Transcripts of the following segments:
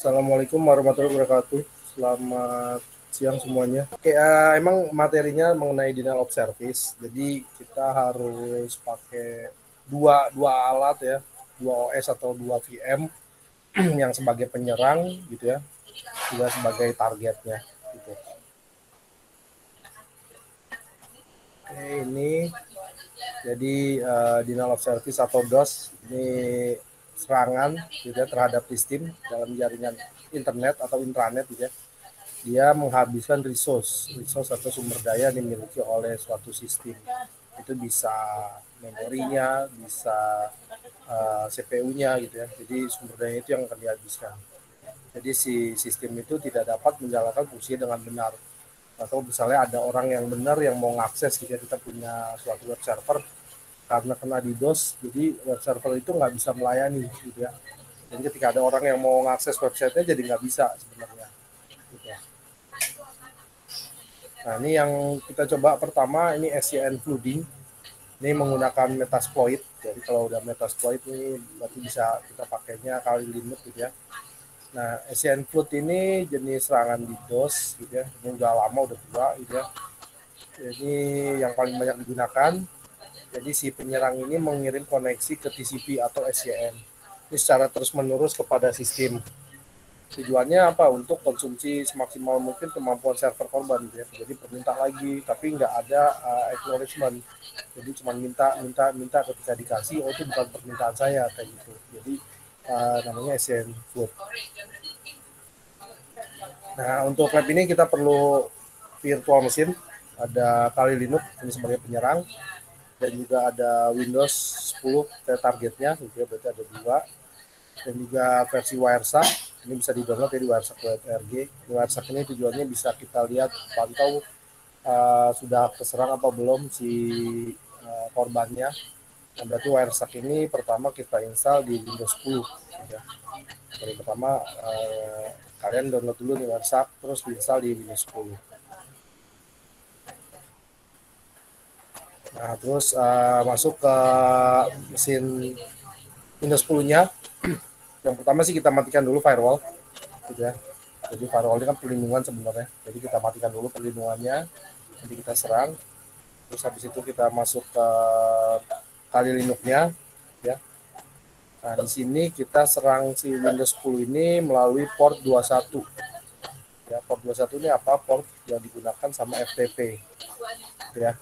Assalamualaikum warahmatullahi wabarakatuh. Selamat siang semuanya. Oke, emang materinya mengenai denial of service. Jadi kita harus pakai dua alat ya, dua OS atau dua VM yang sebagai penyerang gitu ya, juga sebagai targetnya. Gitu. Oke, ini jadi denial of service atau DOS ini serangan gitu ya, terhadap sistem dalam jaringan internet atau intranet gitu ya. Dia menghabiskan resource atau sumber daya yang dimiliki oleh suatu sistem. Itu bisa memorinya, bisa CPU-nya gitu ya. Jadi sumber daya itu yang akan dihabiskan. Jadi si sistem itu tidak dapat menjalankan fungsi dengan benar. Atau misalnya ada orang yang benar yang mau ngakses gitu ya, kita punya suatu web server karena kena DDoS, jadi web server itu nggak bisa melayani gitu ya. Dan ketika ada orang yang mau ngakses websitenya jadi nggak bisa sebenarnya. Gitu ya. Nah, ini yang kita coba pertama, ini SCN flooding. Ini menggunakan Metasploit. Jadi kalau udah Metasploit ini berarti bisa kita pakainya Kali Linux gitu ya. Nah, SCN flood ini jenis serangan DDoS gitu ya. Ini udah lama, udah tua gitu ya. Jadi yang paling banyak digunakan. Jadi si penyerang ini mengirim koneksi ke TCP atau SCN. Ini secara terus-menerus kepada sistem. Tujuannya apa? Untuk konsumsi semaksimal mungkin kemampuan server korban gitu ya. Jadi perminta lagi, tapi nggak ada acknowledgement. Jadi cuma minta ketika dikasih, oh itu bukan permintaan saya kayak gitu. Jadi namanya SCN flood. Nah, untuk lab ini kita perlu virtual machine, ada Kali Linux ini sebagai penyerang, dan juga ada Windows 10 targetnya, gitu ya, berarti ada dua. Dan juga versi Wireshark, ini bisa di-download dari wireshark.org. Wireshark ini tujuannya bisa kita lihat, pantau sudah keserang apa belum si korbannya. Nah, berarti Wireshark ini pertama kita install di Windows 10. Ya. Jadi pertama kalian download dulu di Wireshark, terus diinstal di Windows 10. Nah, terus masuk ke mesin Windows 10-nya. Yang pertama sih kita matikan dulu firewall, gitu ya. Jadi firewall ini kan perlindungan sebenarnya. Jadi kita matikan dulu perlindungannya, nanti kita serang. Terus habis itu kita masuk ke Kali Linux-nya, ya. Nah, di sini kita serang si Windows 10 ini melalui port 21. Ya, port 21 ini apa? Port yang digunakan sama FTP. Ya.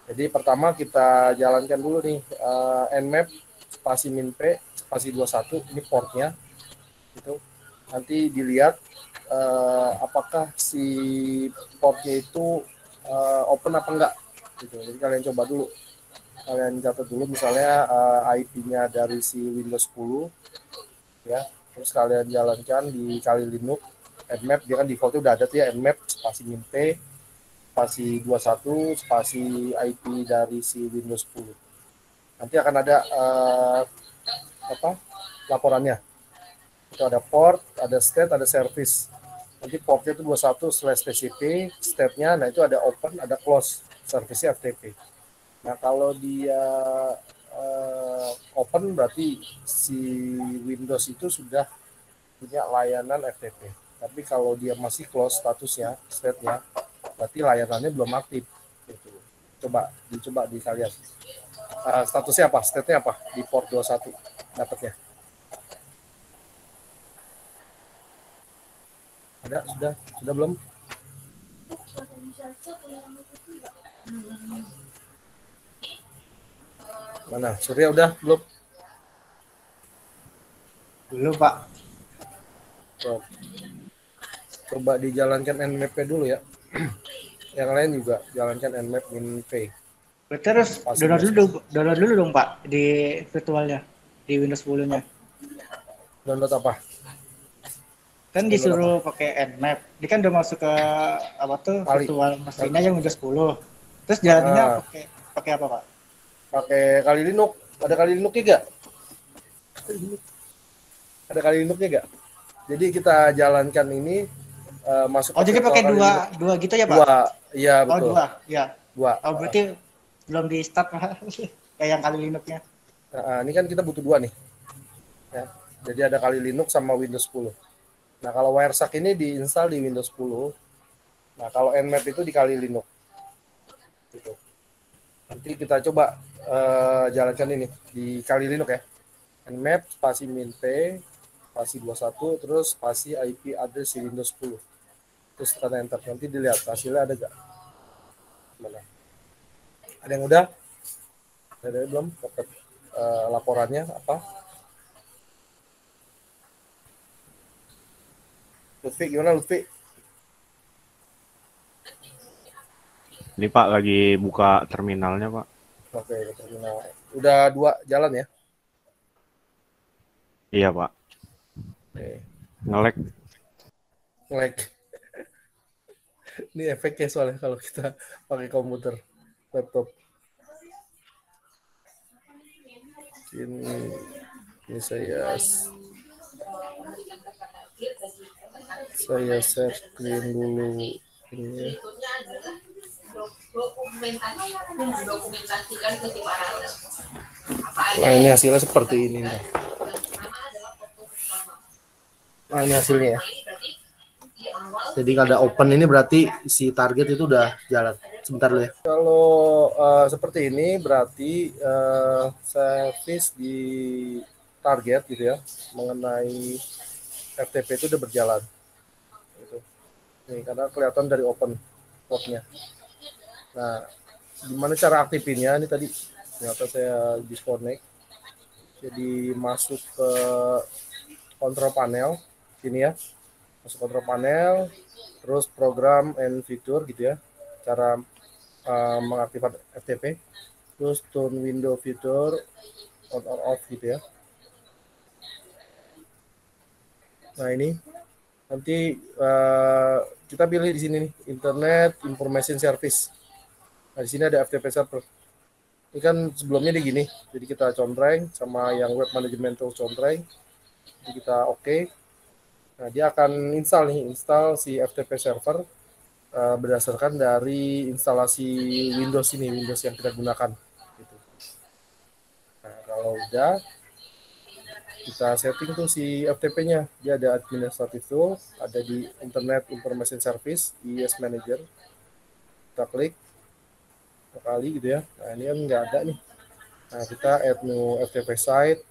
Jadi pertama kita jalankan dulu nih nmap spasi minp spasi 21, ini portnya. Itu nanti dilihat apakah si portnya itu open apa enggak gitu. Jadi kalian coba dulu, kalian catat dulu misalnya IP-nya dari si Windows 10 ya, terus kalian jalankan di Kali Linux nmap, dia kan defaultnya udah ada tuh ya, nmap spasi minp spasi 21 spasi IP dari si Windows 10. Nanti akan ada laporannya. Itu ada port, ada state, ada service. Nanti portnya itu 21/TCP, state-nya, nah itu ada open, ada close, service-nya FTP. Nah kalau dia open berarti si Windows itu sudah punya layanan FTP. Tapi kalau dia masih close statusnya, state-nya, berarti layanannya belum aktif. Gitu. Dicoba dikalian. Statusnya apa? State-nya apa? Di port 21 dapatnya. Ada? Sudah belum? Mana? Surya udah belum? Belum, Pak. Coba dijalankan nmap dulu ya. Yang lain juga jalankan nmap minp. Terus download dulu dong, Pak, di virtualnya, di Windows 10-nya. Download apa? Kan disuruh pakai nmap. Dia kan udah masuk ke apa tuh virtual mesinnya yang Windows 10. Terus jalannya pakai apa, Pak? Pakai Kali Linux. Ada Kali Linux-nya enggak? Ada Kali Linux-nya enggak? Jadi kita jalankan ini masuk ke jadi pakai dua gitu ya, Pak? Dua, iya betul. Dua, ya. Oh, berarti belum di start, Pak. Kayak yang Kali Linux-nya. Ini kan kita butuh dua nih. Ya. Jadi ada Kali Linux sama Windows 10. Nah, kalau Wireshark ini diinstal di Windows 10. Nah, kalau Nmap itu di Kali Linux. Gitu. Nanti kita coba jalankan ini di Kali Linux ya. Nmap spasi minp spasi 21 terus spasi IP address di Windows 10. Terus tekan enter. Nanti dilihat hasilnya ada nggak? Mana? Ada yang udah? Ada yang belum? Dapat laporannya apa? Lutfi gimana Lutfi? Ini Pak lagi buka terminalnya Pak. Oke, terminal. Udah 2 jalan ya? Iya Pak. Oke. Nge-lag. Ini efeknya soalnya kalau kita pakai komputer, laptop. Ini saya share screen dulu ini. Nah, ini hasilnya seperti ini. Nah, ini hasilnya ya. Jadi kalau ada open ini berarti si target itu udah jalan. Sebentar dulu ya. Kalau seperti ini berarti service di target gitu ya mengenai FTP itu udah berjalan. Gitu. Nih, karena kelihatan dari open portnya. Nah, gimana cara aktifinnya? Ini tadi ternyata saya disconnect. Jadi masuk ke control panel sini ya. Masuk control panel, terus program and fitur gitu ya. Cara mengaktifkan FTP. Terus turn window fitur on or off gitu ya. Nah, ini nanti kita pilih di sini nih, Internet Information Service. Nah, di sini ada FTP server. Ini kan sebelumnya di gini, jadi kita contreng sama yang web management tool contreng. Jadi kita oke. Nah, dia akan install si FTP server berdasarkan dari instalasi Windows ini, Windows yang kita gunakan. Gitu. Nah, kalau udah kita setting tuh si FTP-nya, dia ada administrative tool, ada di Internet Information Service, IIS Manager. Kita klik kali gitu ya. Nah, ini kan nggak ada nih. Nah, kita add new FTP site.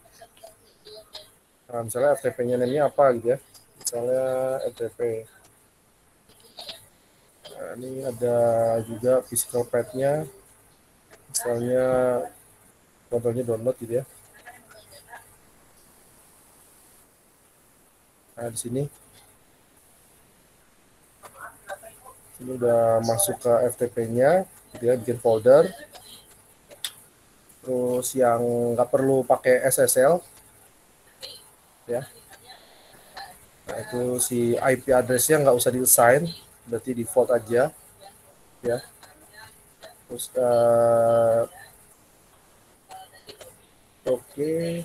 Nah, misalnya FTP-nya namanya apa gitu ya. Misalnya FTP. Nah, ini ada juga physical path-nya. Misalnya contohnya download gitu ya. Nah, di sini udah masuk ke FTP-nya, gitu ya, bikin folder. Terus yang nggak perlu pakai SSL, ya. Nah, itu si IP address-nya nggak usah di-assign, berarti default aja, ya. Terus oke.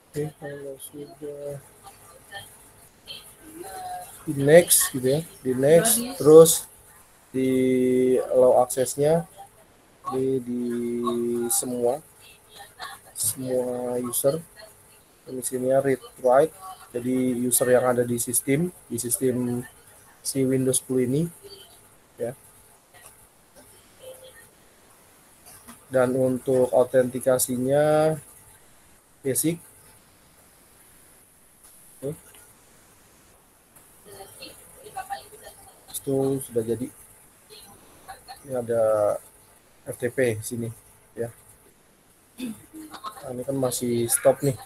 Oke, kalau sudah di next gitu ya, di next, terus di allow aksesnya di semua user. Ini sini read write, jadi user yang ada di sistem si Windows 10 ini ya. Dan untuk autentikasinya basic. Itu sudah jadi. Ini ada FTP sini ya. Nah, ini kan masih stop nih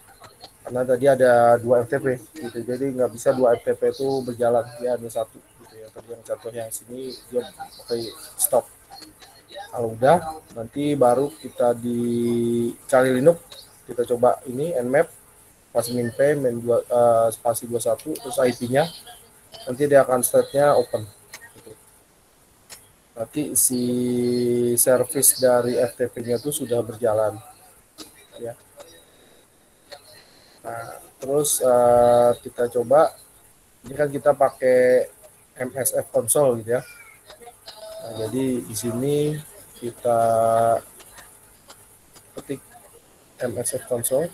karena tadi ada 2 FTP gitu, jadi nggak bisa 2 FTP itu berjalan, ya hanya satu gitu ya. Tadi yang contoh yang sini dia pakai stop. Kalau udah nanti baru kita di Kali Linux kita coba ini Nmap spasi minp spasi 21 terus IP-nya, nanti dia akan startnya open gitu. Nanti si service dari FTP-nya itu sudah berjalan ya. Nah, terus kita coba, ini kan kita pakai MSF console gitu ya. Nah, jadi di sini kita ketik MSF console.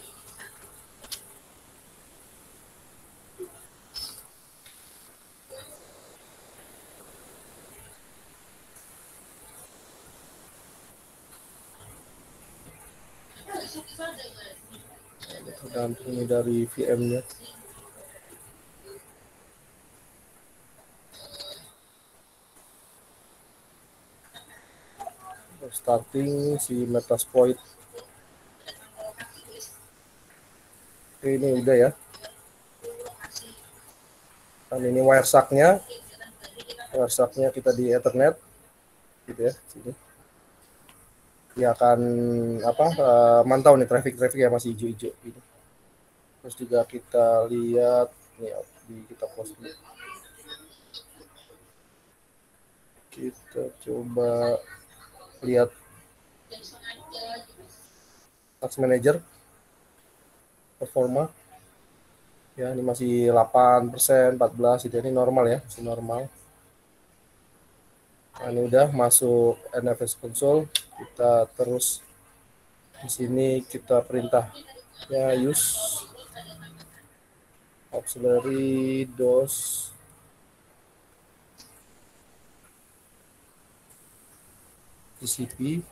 Tergantung dari VM-nya. Starting si Metasploit. Oke, ini udah ya. Dan ini wireshark-nya kita di Ethernet, gitu ya. Sini. Dia akan mantau nih traffic yang masih hijau-hijau. Gitu. Terus juga kita lihat nih, kita close dulu. Kita coba lihat Task Manager performa. Ya, ini masih 8%, 14, ini normal ya, masih normal. Nah, ini udah masuk NFS console, kita terus di sini kita perintah ya use auxiliary DOS TCP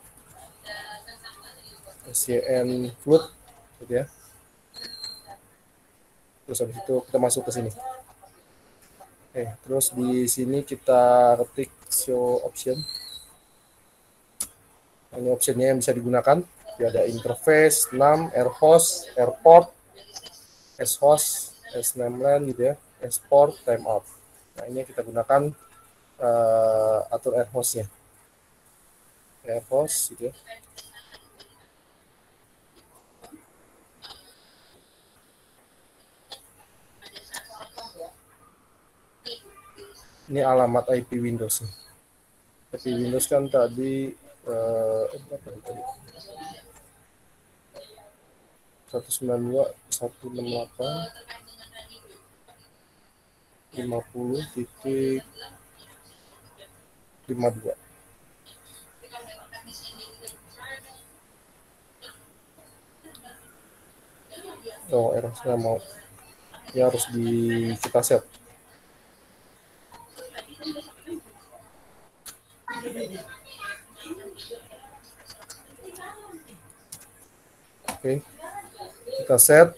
SCN flood, gitu ya. Terus habis itu kita masuk ke sini. Oke, terus di sini kita ketik show option. Ini optionnya yang bisa digunakan. Dia ada interface, NAM, airhost, airport, shost, nameline gitu ya, export, timeout. Nah, ini kita gunakan atur airhost-nya. Airhost gitu ya. Ini alamat IP Windows. IP Windows kan tadi 192.168.50.52. Oh, errornya mau ya harus kita set. Oke, kita set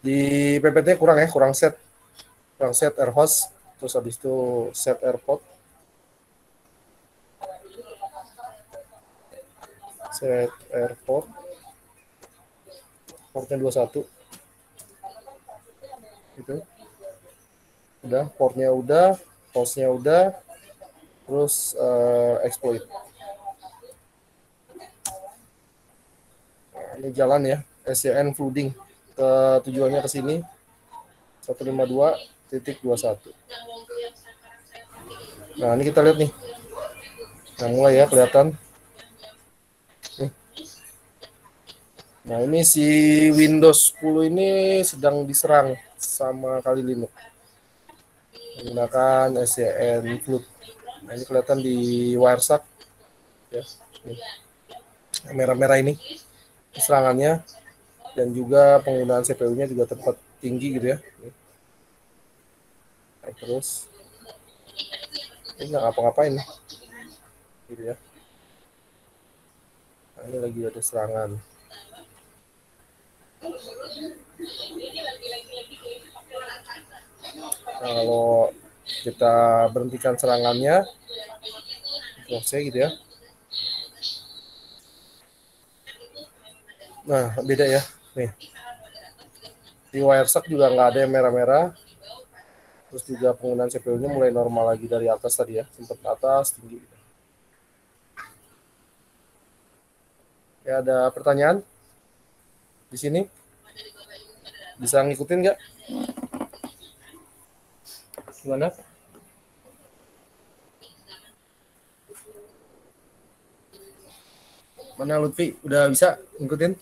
di PPT kurang set airhost, terus habis itu set airport, portnya 21 gitu. Udah, portnya udah, hostnya udah, terus exploit. Nah, ini jalan ya, SCN flooding ke tujuannya ke sini 152.21. Nah, ini kita lihat nih. Nah, mulai ya kelihatan. Nih. Nah, ini si Windows 10 ini sedang diserang sama Kali Linux menggunakan SCN flood. Nah, ini kelihatan di wireshark ya. Merah-merah ini serangannya, dan juga penggunaan CPU-nya juga tempat tinggi gitu ya. Nah, terus ini nggak ngapa-ngapain gitu ya. Nah, ini lagi ada serangan. Nah, kalau kita berhentikan serangannya, close gitu ya. Nah, beda ya. Nih. Di wireshark juga nggak ada yang merah-merah. Terus juga penggunaan CPU-nya mulai normal lagi dari atas tadi ya. Sempat atas, tinggi. Ya, ada pertanyaan di sini? Bisa ngikutin nggak? Gimana? Mana Lutfi? Udah bisa ngikutin?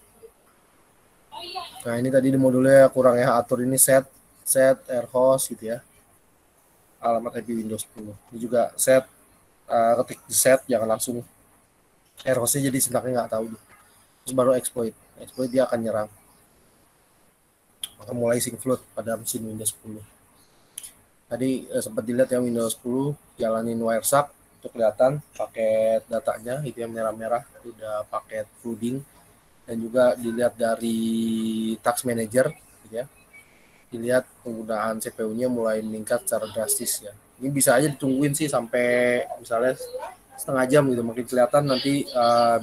Nah, ini tadi di modulnya kurang ya, atur ini set airhost gitu ya. Alamat IP Windows 10. Ini juga ketik set, jangan langsung airhostnya jadi sentaknya nggak tahu. terus baru exploit dia akan nyerang. Maka mulai sync float pada mesin Windows 10. Tadi sempat dilihat yang Windows 10 jalanin Wireshark untuk kelihatan paket datanya itu yang merah-merah itu udah paket flooding, dan juga dilihat dari task manager gitu ya, dilihat penggunaan CPU-nya mulai meningkat secara drastis ya. Ini bisa aja ditungguin sih sampai misalnya setengah jam gitu, makin kelihatan nanti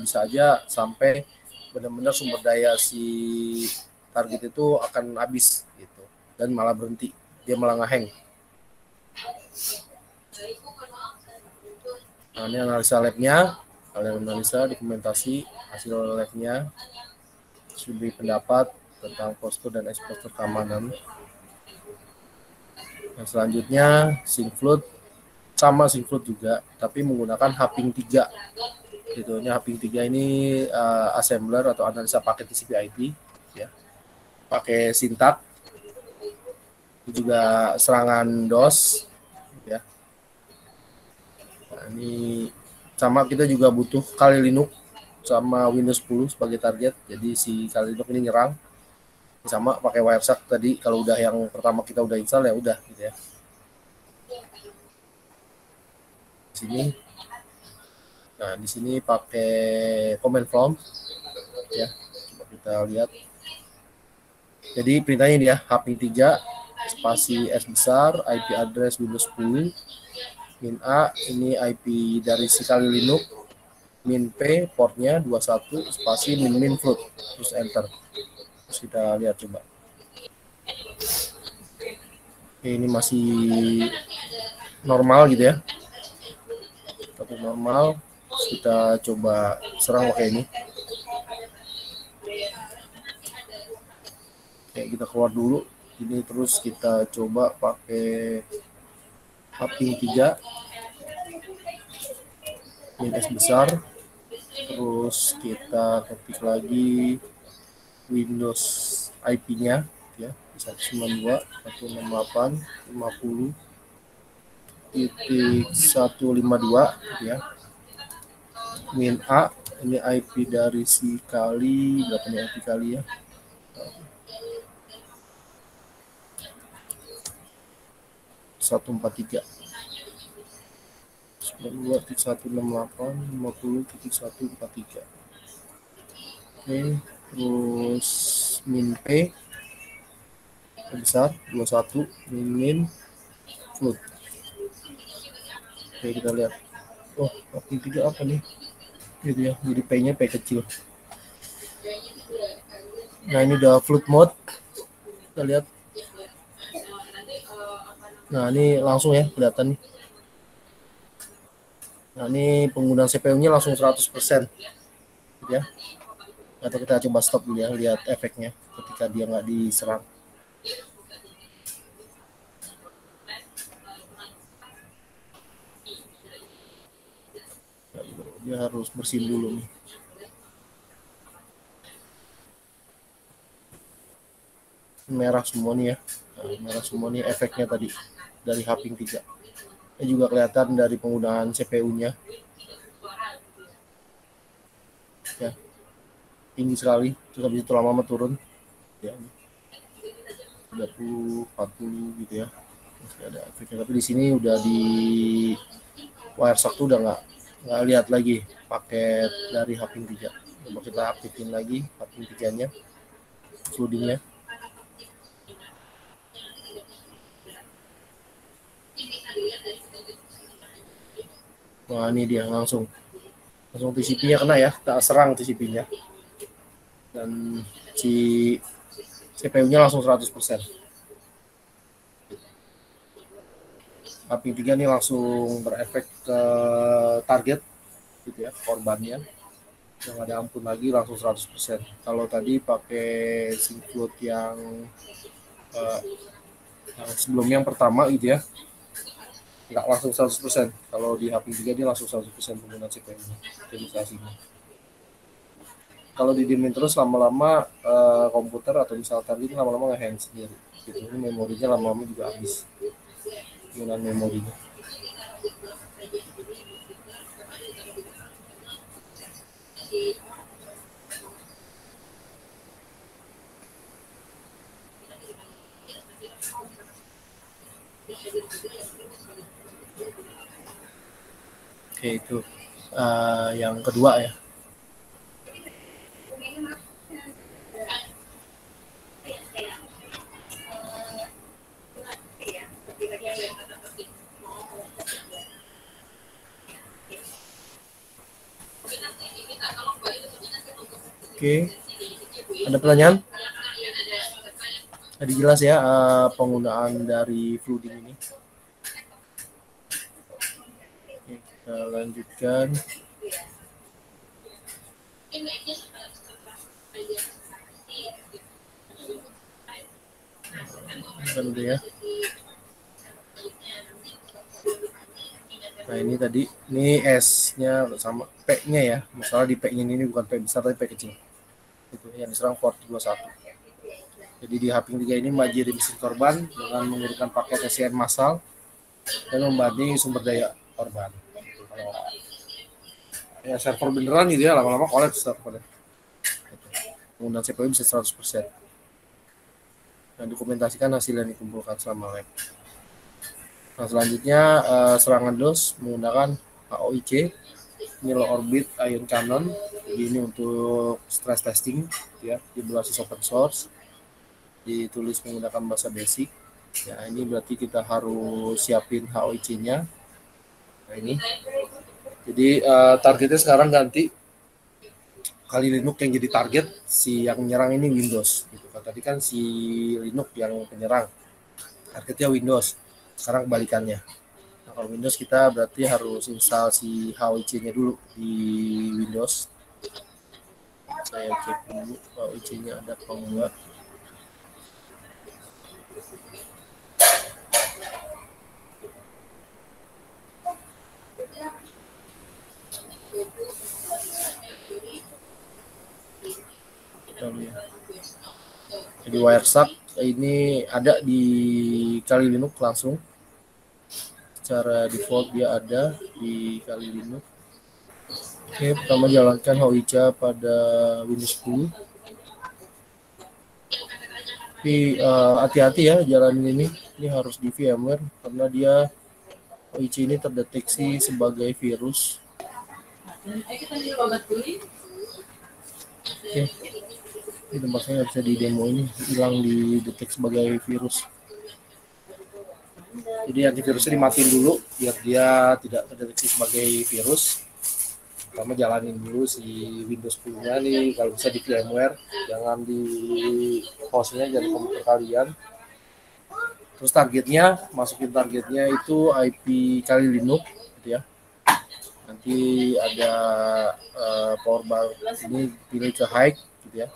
bisa aja sampai benar-benar sumber daya si target itu akan habis gitu dan malah berhenti, dia malah ngehang. Nah, ini analisa labnya, kalian analisa dokumentasi hasil labnya, studi pendapat tentang postur dan exposure keamanan. Yang selanjutnya sync float, sama sync float juga tapi menggunakan Haping 3 gitu. Ini Haping 3 ini assembler atau analisa paket TCP IP ya, pakai Syntax, juga serangan DOS ya. Nah, ini sama, kita juga butuh Kali Linux sama Windows 10 sebagai target. Jadi si Kali Linux ini nyerang sama pakai Wireshark tadi. Kalau udah yang pertama kita udah install ya udah gitu ya. Di sini, nah di sini pakai command prompt ya. Coba kita lihat. Jadi perintahnya ini ya, Haping 3 spasi S besar, IP address Windows 10, min A ini IP dari si Kali Linux, min P portnya 21 spasi min float, terus enter. Terus kita lihat coba. Oke, ini masih normal gitu ya, tapi normal. Terus kita coba serang pakai ini. Oke, kita keluar dulu ini, terus kita coba pakai Haping 3 min S besar, terus kita ketik lagi Windows IP-nya ya, 192.50.152 ya. Min A ini IP dari si Kali, berapa nih IP Kali ya? 143 92.168.50.143. Oke, terus min P besar 21 min float. Oke, kita lihat. Oh, Haping 3 apa nih? Gitu ya, jadi P-nya P kecil. Nah, ini udah float mode. Kita lihat. Nah, ini langsung ya kelihatan nih. Nah, ini penggunaan CPU-nya langsung 100%. Gitu ya. Atau kita coba stop dulu ya, lihat efeknya ketika dia nggak diserang. Dia harus bersihin dulu nih. Merah semua nih ya. Nah, merah semua nih efeknya tadi dari Haping 3. Ini juga kelihatan dari penggunaan CPU-nya. Ya. Tinggi sekali, terus habis itu lama-lama turun. Ya. 30, 40 gitu ya. Masih ada efeknya, tapi di sini udah di Wireshark tuh udah nggak lihat lagi paket dari Haping 3. Coba kita aktifin lagi Haping 3-nya, flooding-nya. Wah, ini dia langsung TCP-nya kena ya, tak serang TCP-nya. Dan si CPU-nya langsung 100%. Haping 3 ini langsung berefek ke target gitu ya, korbannya. Yang ada ampun lagi, langsung 100%. Kalau tadi pakai sync float yang sebelumnya yang pertama gitu ya, nggak langsung 100%. Kalau di Haping 3 dia langsung 100% penggunaan CPU-nya, utilisasinya. Kalau didiemin terus lama-lama komputer atau misal tadi lama-lama nge-hang sendiri gitu. Ini memorinya lama-lama juga habis penggunaan memorinya. Oke, itu yang kedua ya. Oke, ada pertanyaan? Tadi jelas ya penggunaan dari flooding ini. Oke, kita lanjutkan. Dulu ya. Nah ini tadi, ini S-nya sama P-nya ya. Masalah di P-nya ini bukan P besar tapi P kecil. Itu yang diserang port 21. Jadi di Haping 3 ini menjadi mesin korban dengan menggunakan paket SCN massal dan membanding sumber daya korban. Kalau ya server beneran gitu ya, lama-lama kolaps servernya. Penggunaan CPU bisa 100%. Dan dokumentasikan hasil yang dikumpulkan selama lab. Nah selanjutnya serangan DOS menggunakan HOIC, ini low orbit ion cannon. Jadi ini untuk stress testing ya, di berbasis open source, ditulis menggunakan bahasa basic. Ya ini berarti kita harus siapin HOIC-nya. Nah ini. Jadi targetnya sekarang ganti Kali Linux yang jadi target, si yang menyerang ini Windows gitu kan. Tadi kan si Linux yang penyerang, targetnya Windows. Sekarang kebalikannya. Nah, kalau Windows kita berarti harus install si HOIC-nya dulu di Windows. Saya cek dulu HOIC-nya ada apa enggak. Jadi Wireshark ini ada di Kali Linux langsung. Secara default dia ada di Kali Linux. Oke, pertama jalankan HOIC pada Windows 10. Tapi hati-hati ya jalanin ini. Ini harus di VMware karena dia HOIC ini terdeteksi sebagai virus. Oke. Ini tempatnya nggak bisa di demo ini, hilang di detek sebagai virus. Jadi antivirusnya dimatiin dulu biar dia tidak terdeteksi sebagai virus. Pertama jalanin dulu si Windows 10-nya nih, kalau bisa di VMware, jangan di hostnya, jadi komputer kalian. Terus masukin targetnya itu IP Kali Linux gitu ya. Nanti ada power ini pilih ke high gitu ya.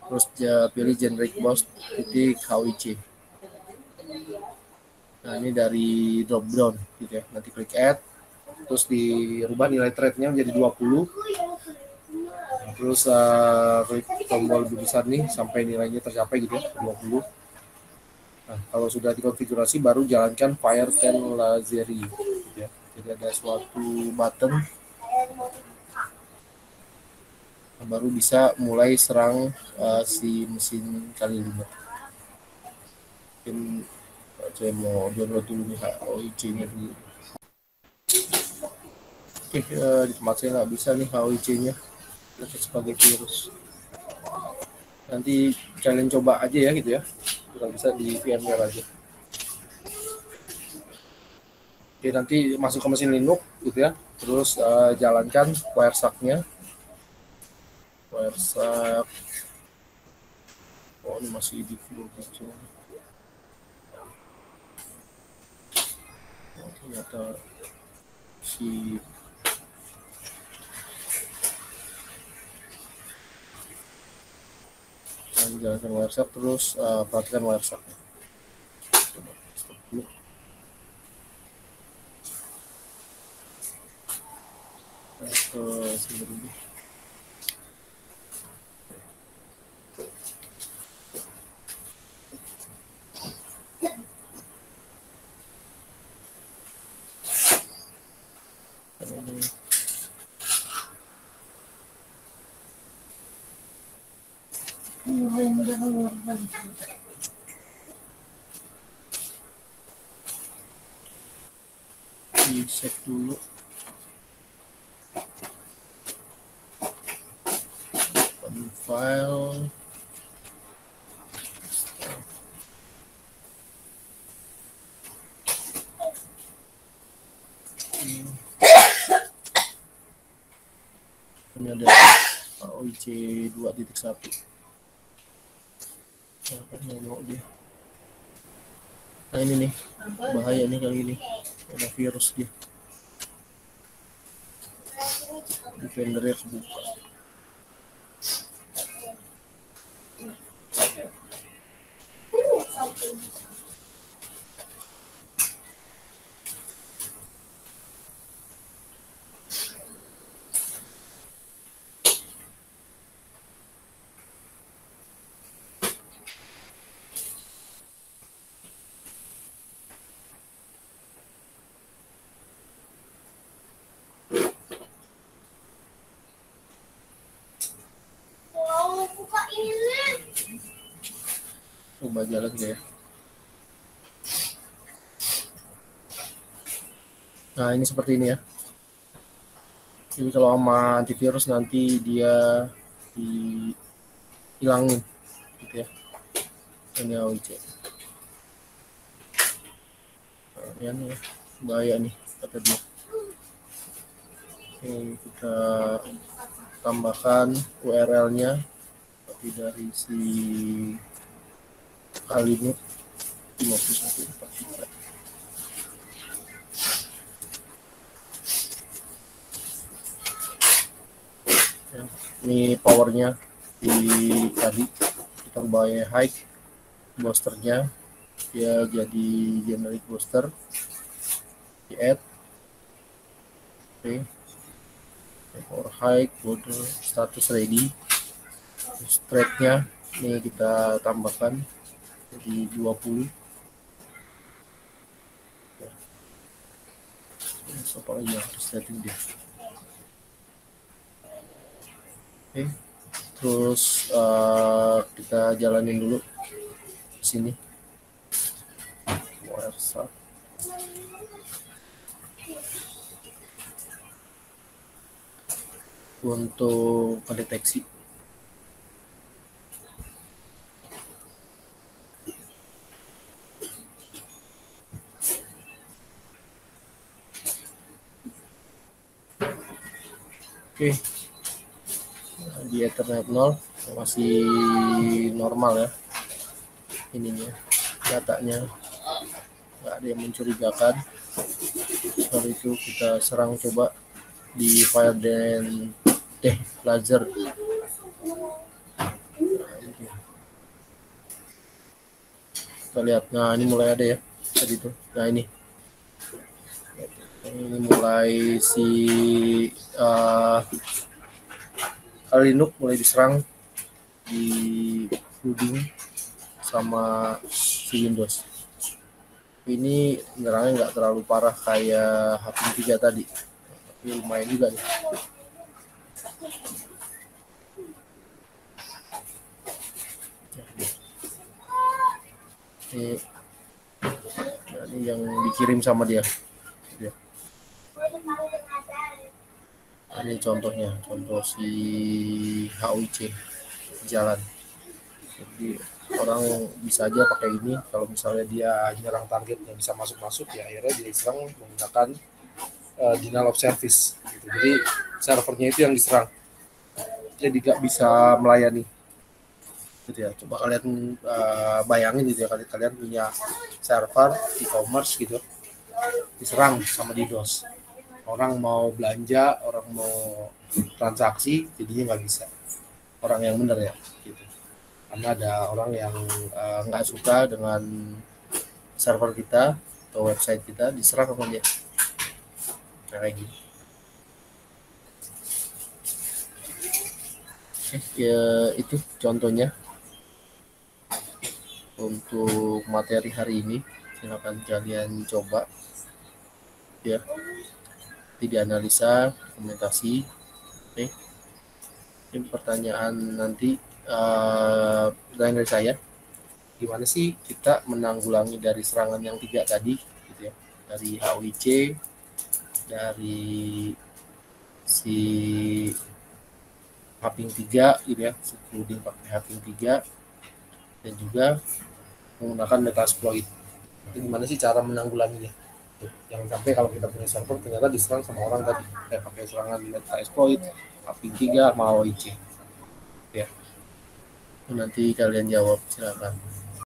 Terus pilih generic box titik HOIC. Nah ini dari drop down gitu ya. Nanti klik add, terus dirubah nilai thread-nya menjadi 20. Terus klik tombol lebih besar nih sampai nilainya tercapai gitu ya, 20. Nah kalau sudah dikonfigurasi baru jalankan Firecan Lazeri gitu ya. Jadi ada suatu button, baru bisa mulai serang si mesin Kali Linux. Mungkin saya mau download dulu nih HOIC-nya dulu. Oke, di tempat saya nggak bisa nih HOIC-nya sebagai virus. Nanti kalian coba aja ya gitu ya, kalau bisa di VMware aja. Oke, nanti masuk ke mesin Linux gitu ya, terus jalankan Wireshark-nya. Wireshark, oh ini masih di full gitu. Oh, ternyata si jalankan Wireshark, terus perhatikan Wireshark. Sini. Di save dulu. file. Ini ada AOIC 2.1. Dia. Nah ini nih, bahaya nih kali ini, ada virus dia. Defendernya kebuka. Coba jalan ya. Nah ini seperti ini ya. Jadi kalau sama antivirus nanti dia dihilangin gitu ya. Ini AOIC. Nah, ini ya, bahaya nih kata dia. Oke, kita tambahkan URL-nya tapi dari si Alinux 5143. Ya, ini powernya di tadi kita ubah high, boosternya dia jadi generic booster, di add. Oke, power high, border status ready, straight-nya ini kita tambahkan jadi 20. Apa lagi yang harus setting dia. Oke, terus kita jalanin dulu di sini. WhatsApp. Untuk mendeteksi. Oke, di Ethernet 0 masih normal ya ininya, datanya nggak ada yang mencurigakan. Setelah itu kita serang coba di file dan laser. Kita lihat, nah ini mulai ada ya tadi tuh. Nah ini mulai si Linux mulai diserang di flooding sama si Windows. Ini menyerangnya nggak terlalu parah kayak HP3 tadi, tapi lumayan juga nih. Ini yang dikirim sama dia. Ini contohnya, contoh si AOIC jalan. Jadi orang bisa aja pakai ini. Kalau misalnya dia nyerang target yang bisa masuk ya akhirnya dia diserang menggunakan denial of service gitu. Jadi servernya itu yang diserang, jadi nggak bisa melayani gitu ya. Coba kalian bayangin gitu ya, kalian punya server e-commerce gitu diserang sama DDoS. Orang mau belanja, orang mau transaksi, jadinya nggak bisa. Orang yang benar ya, gitu. Karena ada orang yang nggak suka dengan server kita atau website kita, diserang sama dia. Kayak gitu. Ya itu contohnya untuk materi hari ini. Silakan kalian coba ya. Dianalisa, dokumentasi. Oke. Ini pertanyaan nanti pertanyaan dari saya, gimana sih kita menanggulangi dari serangan yang 3 tadi gitu ya, dari AOIC, dari si Haping 3 gitu ya, secluding pakai Haping 3 dan juga menggunakan Metasploit. Itu gimana sih cara menanggulanginya? Jangan sampai kalau kita punya server ternyata diserang sama orang tadi kayak pakai serangan Metasploit, Haping 3 sama AOIC. Ya. Nanti kalian jawab, silakan.